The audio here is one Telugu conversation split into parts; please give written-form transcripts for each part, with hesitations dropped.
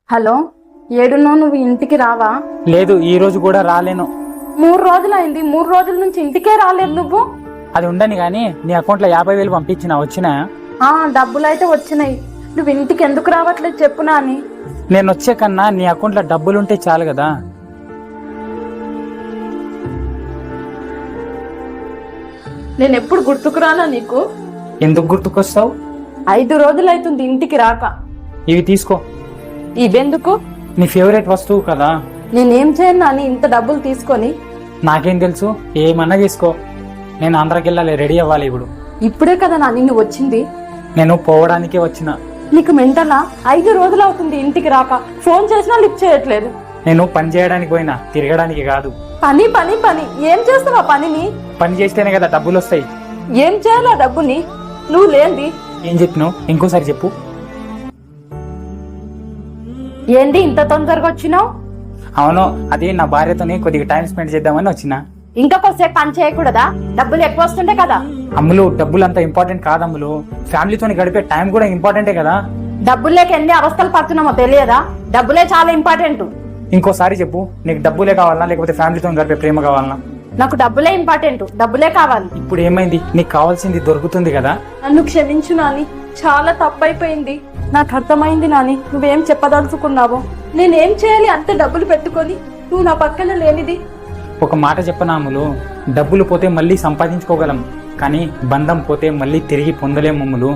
హలో, ఏడున్నావు? నువ్వు ఇంటికి రావా? లేదు, ఈ రోజు కూడా రాలేను. 3 రోజులైంది. 3 రోజుల నుంచి ఇంటికే రాలేదు నువ్వు. అది ఉండని గాని నీ అకౌంట్ లో 50,000 పంపించిన వచ్చినా? డబ్బులైతే వచ్చినాయి. నువ్వు ఇంటికి ఎందుకు రావట్లేదు చెప్పు నాని. నేను వచ్చే కన్నా నీ అకౌంట్ లో డబ్బులుంటే చాలు కదా. నేను ఎప్పుడు గుర్తుకురానా నీకు? ఎందుకు గుర్తుకొస్తావు? 5 రోజులైతుంది ఇంటికి రాక. ఇవి తీసుకో. ఇవెందుకు? నీ ఫేవరెట్ వస్తువు కదా. నేనేం చేయను నాని ఇంత డబ్బులు తీసుకొని. నాకేం తెలుసు, ఏమన్నా తీసుకో. నేను ఆంధ్రాకి వెళ్ళాలి, రెడీ అవ్వాలి ఇప్పుడు. ఇప్పుడే కదా నాని నువ్వు వచ్చింది. నేను పోవడానికి వచ్చిన. నీకు మెంటలా? 5 రోజులు అవుతుంది ఇంటికి రాక. ఫోన్ చేసినా లిఫ్ట్ చేయట్లేదు. నేను పని చేయడానికి పోయినా, తిరగడానికి కాదు. పని పని పని ఏం చేస్తావా పనిని? పని చేస్తేనే కదా డబ్బులు వస్తాయి. ఏం చేయాలా డబ్బుని? నువ్వు లేంది. ఏం చెప్పినావు? ఇంకోసారి చెప్పు. ఏంటి ఇంత తొందరగా వచ్చినావు? అవును, అది నా భార్యతోని కొద్దిగా టైం స్పెండ్ చేద్దామని వచ్చిన. ఇంకా కొద్దిసేపు పని చేయకూడదా? డబ్బులు ఎక్కువ వస్తుంటే కదా. అమ్ములు, డబ్బులు అంత ఇంపార్టెంట్ కాదమ్ములు. ఫ్యామిలీతో గడిపే టైం కూడా ఇంపార్టెంటే కదా. డబ్బులు లేక ఎన్ని అవస్థలు పడుతున్నామో తెలియదా? డబ్బులే చాలా ఇంపార్టెంట్. ఇంకోసారి చెప్పు, నీకు డబ్బులే కావాలనా లేకపోతే ఫ్యామిలీతో గడిపే ప్రేమ కావాలనా? నాకు డబ్బులే ఇంపార్టెంట్. డబ్బులే కావాలి. ఇప్పుడు ఏమైంది? నీకు కావాల్సింది దొరుకుతుంది కదా. నన్ను క్షమించు నాని, చాలా తప్పైపోయింది. నాకు అర్థమైంది నాని, నువ్వేం చెప్పదలుచుకున్నావో. నేనేం చేయాలి అంత డబ్బులు పెట్టుకొని నువ్వు నా పక్కన లేనిది? ఒక మాట చెప్పనా అమ్ములు, డబ్బులు పోతే మళ్ళీ సంపాదించుకోగలం, కానీ బంధం పోతే మళ్ళీ తిరిగి పొందలేం అమ్ములు.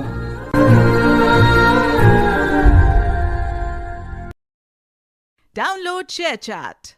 Download ShareChat.